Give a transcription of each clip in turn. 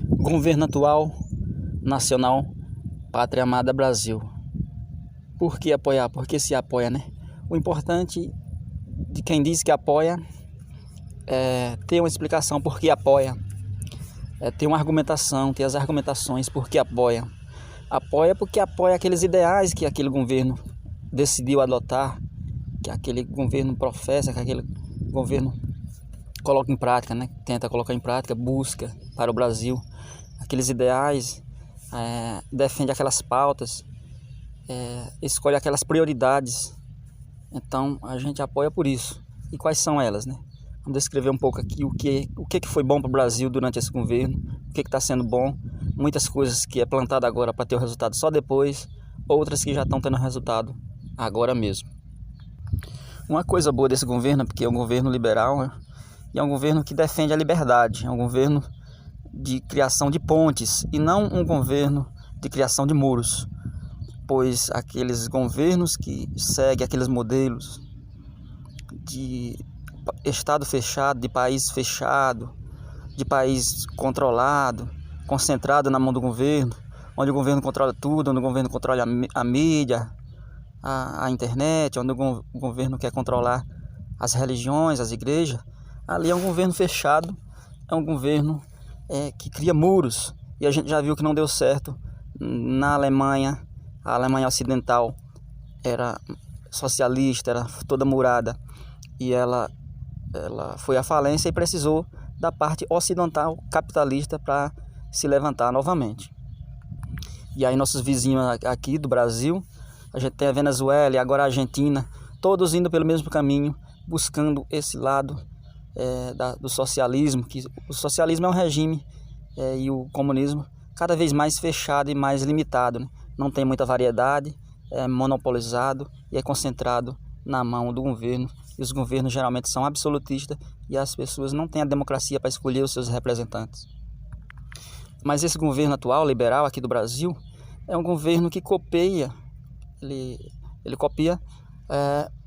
Governo atual, nacional, pátria amada Brasil. Por que apoiar? Por que se apoia, né? O importante de quem diz que apoia é ter uma explicação por que apoia, é ter uma argumentação, ter as argumentações por que apoia. Apoia porque apoia aqueles ideais que aquele governo decidiu adotar, que aquele governo professa, que aquele governo coloca em prática, né? Tenta colocar em prática, busca para o Brasil aqueles ideais, defende aquelas pautas, escolhe aquelas prioridades. Então a gente apoia por isso. E quais são elas, né? Vamos descrever um pouco aqui o que foi bom para o Brasil durante esse governo, o que está sendo bom, muitas coisas que é plantado agora para ter o resultado só depois, outras que já estão tendo resultado agora mesmo. Uma coisa boa desse governo é porque é um governo liberal, né? E é um governo que defende a liberdade, é um governo de criação de pontes e não um governo de criação de muros, pois aqueles governos que seguem aqueles modelos de estado fechado, de país fechado, de país controlado, concentrado na mão do governo, onde o governo controla tudo, onde o governo controla a mídia, a internet, onde o governo quer controlar as religiões, as igrejas. Ali é um governo fechado, é um governo que cria muros, e a gente já viu que não deu certo na Alemanha. A Alemanha Ocidental era socialista, era toda murada, e ela foi à falência e precisou da parte ocidental capitalista para se levantar novamente. E aí nossos vizinhos aqui do Brasil, a gente tem a Venezuela e agora a Argentina, todos indo pelo mesmo caminho, buscando esse lado do socialismo, que o socialismo é um regime e o comunismo cada vez mais fechado e mais limitado, né? Não tem muita variedade, é monopolizado e é concentrado na mão do governo, e os governos geralmente são absolutistas e as pessoas não têm a democracia para escolher os seus representantes. Mas esse governo atual, liberal aqui do Brasil, é um governo que copia, ele copia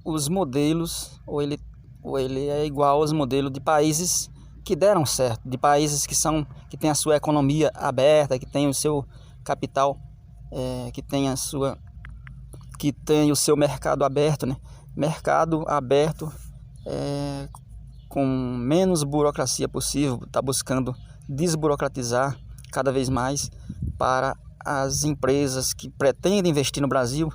os modelos, ou ele é igual aos modelos de países que deram certo, de países que têm a sua economia aberta, que têm o seu capital, que tem o seu mercado aberto, né? Mercado aberto, com menos burocracia possível, está buscando desburocratizar cada vez mais para as empresas que pretendem investir no Brasil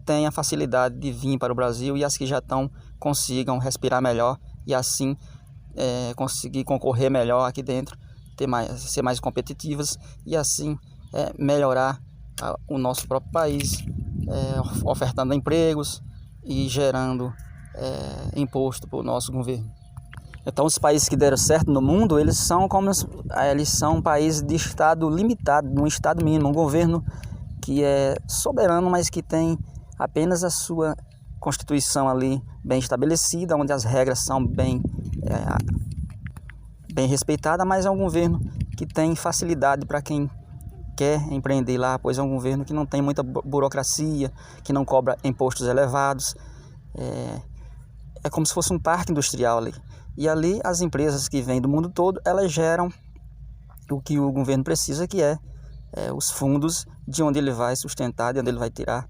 tenham a facilidade de vir para o Brasil, e as que já estão consigam respirar melhor e assim conseguir concorrer melhor aqui dentro, ser mais competitivas e assim melhorar o nosso próprio país, ofertando empregos e gerando imposto para o nosso governo. Então os países que deram certo no mundo, eles são países de estado limitado, de um estado mínimo, um governo que é soberano, mas que tem apenas a sua constituição ali bem estabelecida, onde as regras são bem respeitadas, mas é um governo que tem facilidade para quem quer empreender lá, pois é um governo que não tem muita burocracia, que não cobra impostos elevados. É como se fosse um parque industrial ali. E ali as empresas que vêm do mundo todo, elas geram o que o governo precisa, que é os fundos de onde ele vai sustentar, de onde ele vai tirar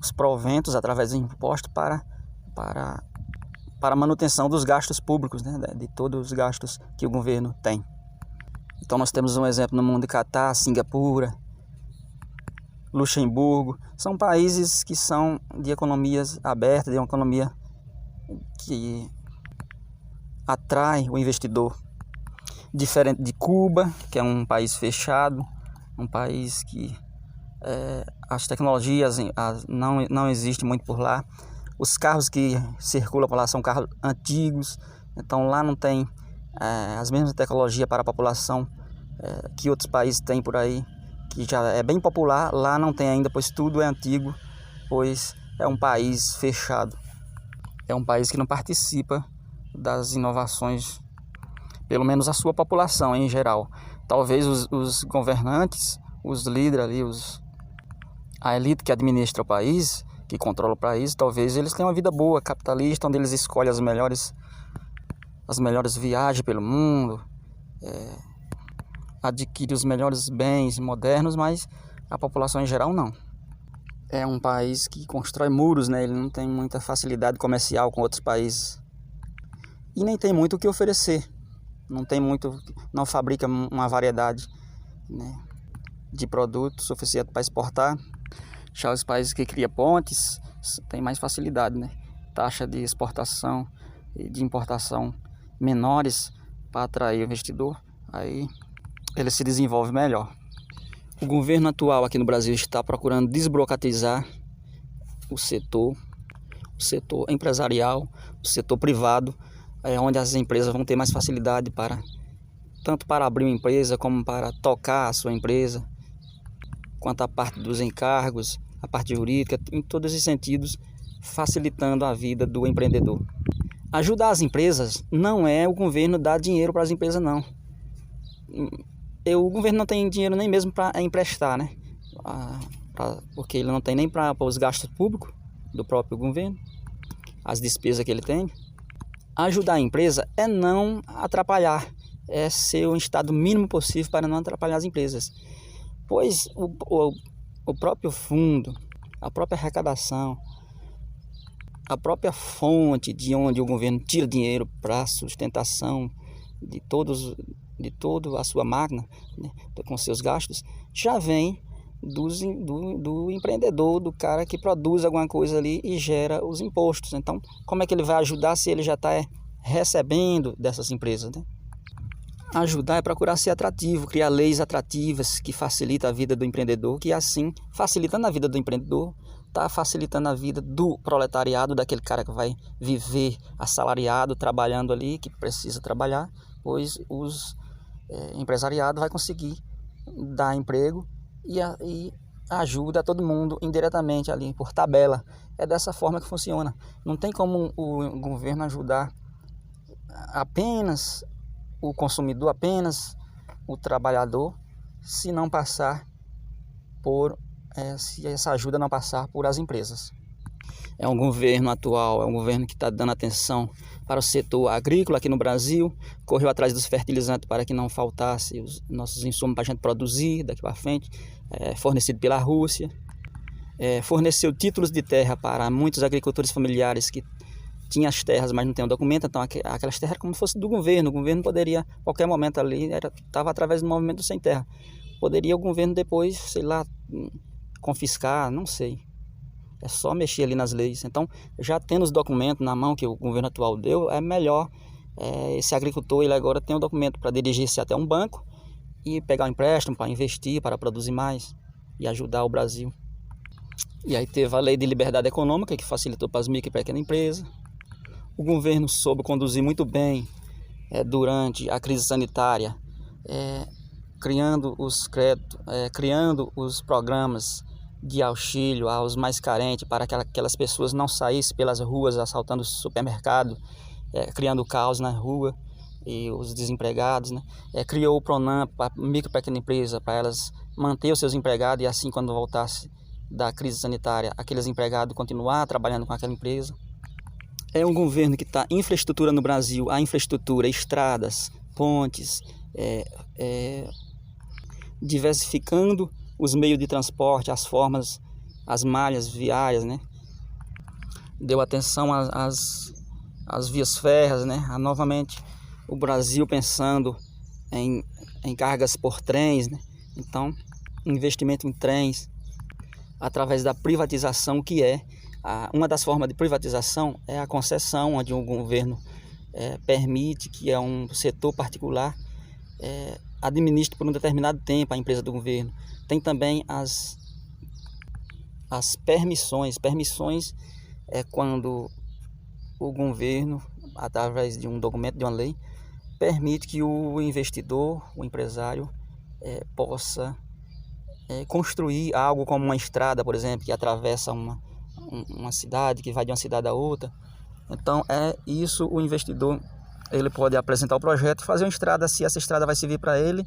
os proventos através do imposto para a manutenção dos gastos públicos, né? De todos os gastos que o governo tem. Então nós temos um exemplo no mundo de Catar, Singapura, Luxemburgo. São países que são de economias abertas, de uma economia que atrai o investidor. Diferente de Cuba, que é um país fechado, um país que as tecnologias não existem muito por lá. Os carros que circulam por lá são carros antigos, então lá não tem as mesmas tecnologias para a população que outros países têm por aí, que já é bem popular. Lá não tem ainda, pois tudo é antigo, pois é um país fechado. É um país que não participa das inovações, pelo menos a sua população em geral. Talvez os governantes, os líderes ali, a elite que administra o país, que controla o país, talvez eles tenham uma vida boa, capitalista, onde eles escolhem as melhores viagens pelo mundo, adquire os melhores bens modernos, mas a população em geral não. É um país que constrói muros, né? Ele não tem muita facilidade comercial com outros países e nem tem muito o que oferecer. Não fabrica uma variedade, né, de produtos suficiente para exportar. Já os países que criam pontes têm mais facilidade, né? Taxa de exportação e de importação menores para atrair o investidor, aí ele se desenvolve melhor. O governo atual aqui no Brasil está procurando desburocratizar o setor empresarial, o setor privado, onde as empresas vão ter mais facilidade tanto para abrir uma empresa como para tocar a sua empresa, quanto a parte dos encargos, a parte jurídica, em todos os sentidos, facilitando a vida do empreendedor. Ajudar as empresas não é o governo dar dinheiro para as empresas, não. O governo não tem dinheiro nem mesmo para emprestar, né? Porque ele não tem nem para os gastos públicos do próprio governo, as despesas que ele tem. Ajudar a empresa é não atrapalhar, é ser o estado mínimo possível para não atrapalhar as empresas. Pois o próprio fundo, a própria arrecadação, a própria fonte de onde o governo tira dinheiro para a sustentação de toda a sua máquina, né, com seus gastos, já vem do empreendedor, do cara que produz alguma coisa ali e gera os impostos. Então, como é que ele vai ajudar se ele já está recebendo dessas empresas, né? Ajudar é procurar ser atrativo, criar leis atrativas que facilitam a vida do empreendedor, que assim, facilitando a vida do empreendedor, está facilitando a vida do proletariado, daquele cara que vai viver assalariado, trabalhando ali, que precisa trabalhar, pois os empresariado vai conseguir dar emprego e ajuda todo mundo indiretamente ali, por tabela. É dessa forma que funciona. Não tem como o governo ajudar apenas o consumidor, apenas o trabalhador, se não passar se essa ajuda não passar por as empresas. É um governo atual, é um governo que está dando atenção para o setor agrícola aqui no Brasil, correu atrás dos fertilizantes para que não faltasse os nossos insumos para a gente produzir daqui para frente, fornecido pela Rússia, forneceu títulos de terra para muitos agricultores familiares que tinham as terras, mas não tinham documento. Então aquelas terras eram como se fosse do governo. O governo poderia, a qualquer momento ali, estava através do movimento sem terra. Poderia o governo depois, sei lá, confiscar, não sei. É só mexer ali nas leis. Então, já tendo os documentos na mão que o governo atual deu, é melhor esse agricultor, ele agora tem um documento para dirigir-se até um banco e pegar um empréstimo para investir, para produzir mais e ajudar o Brasil. E aí teve a lei de liberdade econômica, que facilitou para as micro e pequenas empresas. O governo soube conduzir muito bem durante a crise sanitária, criando os créditos, criando os programas de auxílio aos mais carentes, para que aquelas pessoas não saíssem pelas ruas assaltando o supermercado, criando caos na rua, e os desempregados, né? Criou o Pronam para micro e pequena empresa, para elas manter os seus empregados, e assim, quando voltasse da crise sanitária, aqueles empregados continuar trabalhando com aquela empresa. É um governo que está infraestrutura no Brasil, a infraestrutura, estradas, pontes, diversificando os meios de transporte, as formas, as malhas viárias, né? Deu atenção às vias férreas, né? Novamente o Brasil pensando em cargas por trens, né? Então, investimento em trens, através da privatização, que uma das formas de privatização é a concessão, onde o governo permite que um setor particular administre por um determinado tempo a empresa do governo. Tem também as permissões. Permissões é quando o governo, através de um documento, de uma lei, permite que o investidor, o empresário, possa construir algo como uma estrada, por exemplo, que atravessa uma cidade, que vai de uma cidade a outra. Então, isso, o investidor, ele pode apresentar o projeto, fazer uma estrada, se essa estrada vai servir para ele,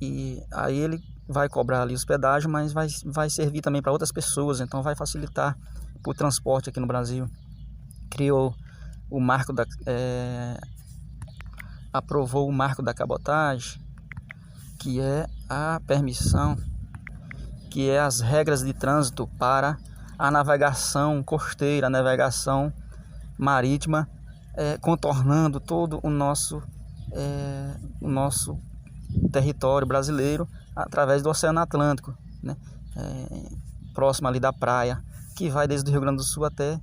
e aí ele vai cobrar ali os pedágios, mas vai servir também para outras pessoas, então vai facilitar o transporte aqui no Brasil. Criou o marco aprovou o marco da cabotagem, que é a permissão, que é as regras de trânsito para a navegação costeira, a navegação marítima, contornando todo o nosso território brasileiro através do Oceano Atlântico, né? Próximo ali da praia, que vai desde o Rio Grande do Sul até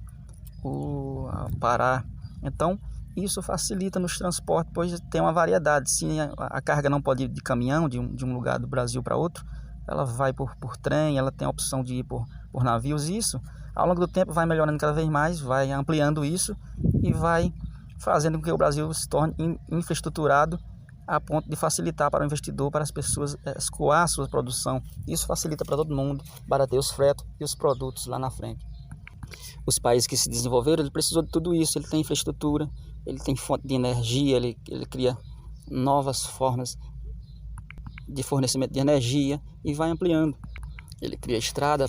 o Pará. Então, isso facilita nos transportes, pois tem uma variedade. Se a carga não pode ir de caminhão de um lugar do Brasil para outro, ela vai por trem, ela tem a opção de ir por navios. Isso, ao longo do tempo, vai melhorando cada vez mais, vai ampliando isso e vai fazendo com que o Brasil se torne infraestruturado a ponto de facilitar para o investidor, para as pessoas escoar a sua produção. Isso facilita para todo mundo, barateia os fretes e os produtos lá na frente. Os países que se desenvolveram, ele precisou de tudo isso. Ele tem infraestrutura, ele tem fonte de energia, ele cria novas formas de fornecimento de energia e vai ampliando. Ele cria estrada,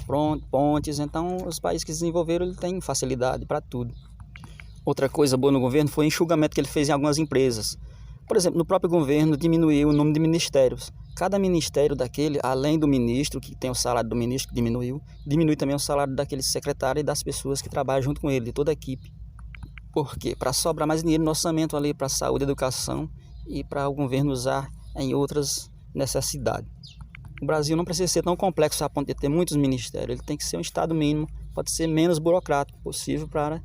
pontes. Então, os países que se desenvolveram, ele tem facilidade para tudo. Outra coisa boa no governo foi o enxugamento que ele fez em algumas empresas. Por exemplo, no próprio governo diminuiu o número de ministérios. Cada ministério daquele, além do ministro, que tem o salário do ministro que diminui também o salário daquele secretário e das pessoas que trabalham junto com ele, de toda a equipe. Por quê? Para sobrar mais dinheiro no orçamento ali para saúde, educação e para o governo usar em outras necessidades. O Brasil não precisa ser tão complexo a ponto de ter muitos ministérios. Ele tem que ser um estado mínimo, pode ser menos burocrático possível para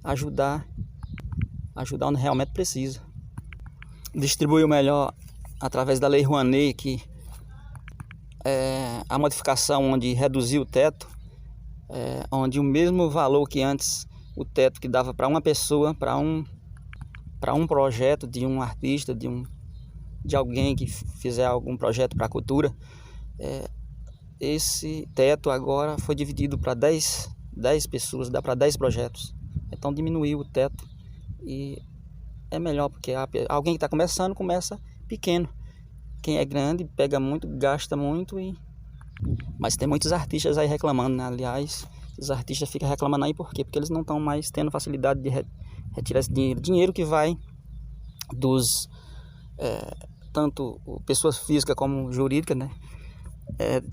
ajudar onde realmente precisa. Distribuiu melhor através da Lei Rouanet, que a modificação onde reduziu o teto, onde o mesmo valor que antes o teto que dava para uma pessoa, para um projeto de um artista, de alguém que fizer algum projeto para a cultura, esse teto agora foi dividido para 10 pessoas, dá para 10 projetos. Então diminuiu o teto e é melhor, porque alguém que está começando, começa pequeno. Quem é grande, pega muito, gasta muito. Mas tem muitos artistas aí reclamando, né? Aliás, os artistas ficam reclamando aí por quê? Porque eles não estão mais tendo facilidade de retirar esse dinheiro. Dinheiro que vai dos... tanto pessoas físicas como jurídicas, né?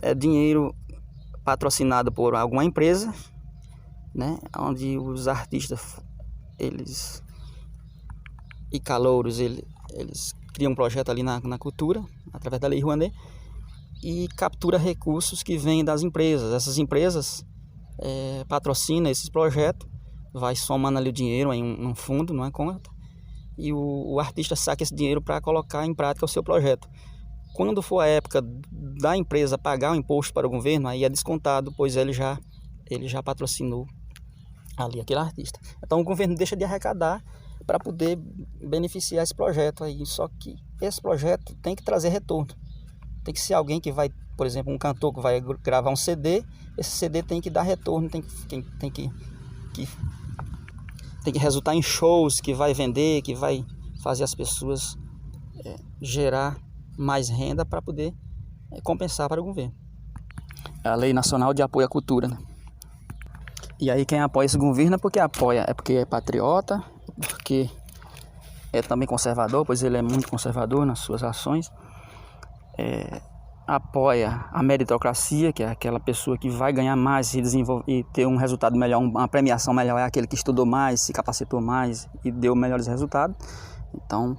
É dinheiro patrocinado por alguma empresa, né? Onde os artistas, eles... e calouros, eles criam um projeto ali na cultura, através da Lei Rouanet, e captura recursos que vêm das empresas. Essas empresas patrocinam esses projetos, vai somando ali o dinheiro em um fundo, numa conta, e o artista saca esse dinheiro para colocar em prática o seu projeto. Quando for a época da empresa pagar o imposto para o governo, aí é descontado, pois ele já patrocinou ali aquele artista. Então o governo deixa de arrecadar para poder beneficiar esse projeto aí. Só que esse projeto tem que trazer retorno. Tem que ser alguém que vai, por exemplo, um cantor que vai gravar um CD, esse CD tem que dar retorno, tem que resultar em shows, que vai vender, que vai fazer as pessoas gerar mais renda para poder compensar para o governo. É a Lei Nacional de Apoio à Cultura, né? E aí quem apoia esse governo é porque é patriota, porque é também conservador, pois ele é muito conservador nas suas ações. Apoia a meritocracia, que é aquela pessoa que vai ganhar mais, se desenvolver e ter um resultado melhor, uma premiação melhor, é aquele que estudou mais, se capacitou mais e deu melhores resultados. Então,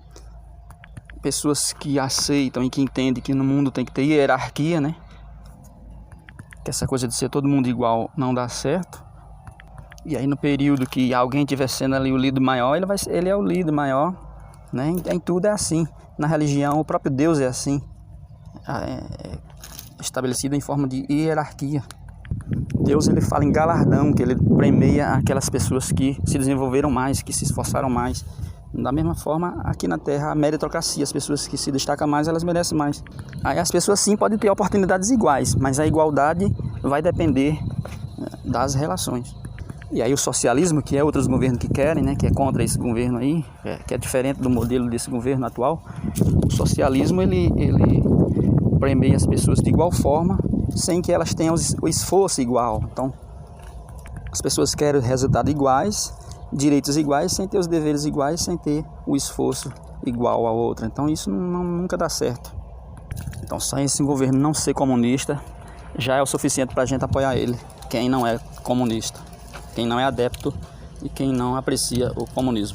pessoas que aceitam e que entendem que no mundo tem que ter hierarquia, né? Que essa coisa de ser todo mundo igual não dá certo. E aí no período que alguém estiver sendo ali o líder maior, ele é o líder maior, né? Em tudo é assim. Na religião, o próprio Deus é assim. É estabelecido em forma de hierarquia. Deus, ele fala em galardão, que ele premia aquelas pessoas que se desenvolveram mais, que se esforçaram mais. Da mesma forma, aqui na Terra, a meritocracia, as pessoas que se destacam mais, elas merecem mais. Aí as pessoas sim podem ter oportunidades iguais, mas a igualdade vai depender das relações. E aí o socialismo, que é outros governos que querem, né, que é contra esse governo aí, que é diferente do modelo desse governo atual, o socialismo ele premia as pessoas de igual forma, sem que elas tenham o esforço igual. Então, as pessoas querem resultados iguais, direitos iguais, sem ter os deveres iguais, sem ter o esforço igual ao outro. Então isso nunca dá certo. Então só esse governo não ser comunista já é o suficiente para a gente apoiar ele, quem não é comunista, quem não é adepto e quem não aprecia o comunismo.